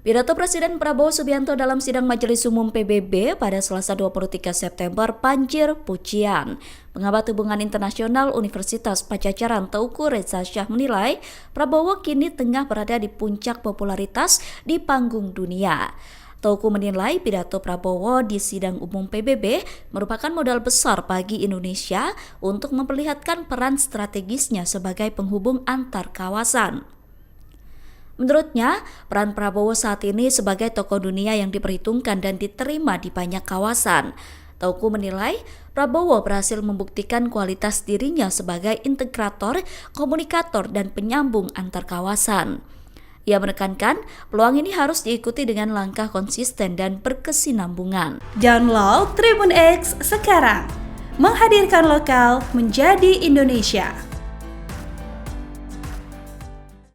Pidato Presiden Prabowo Subianto dalam sidang Majelis Umum PBB pada Selasa 23 September banjir pujian. Pengamat Hubungan Internasional Universitas Pajajaran Teuku Reza Shah menilai Prabowo kini tengah berada di puncak popularitas di panggung dunia. Teuku menilai pidato Prabowo di sidang umum PBB merupakan modal besar bagi Indonesia untuk memperlihatkan peran strategisnya sebagai penghubung antar kawasan. Menurutnya, peran Prabowo saat ini sebagai tokoh dunia yang diperhitungkan dan diterima di banyak kawasan. Teuku menilai Prabowo berhasil membuktikan kualitas dirinya sebagai integrator, komunikator, dan penyambung antar kawasan. Ia menekankan peluang ini harus diikuti dengan langkah konsisten dan berkesinambungan. Download Tribun X sekarang, menghadirkan lokal menjadi Indonesia.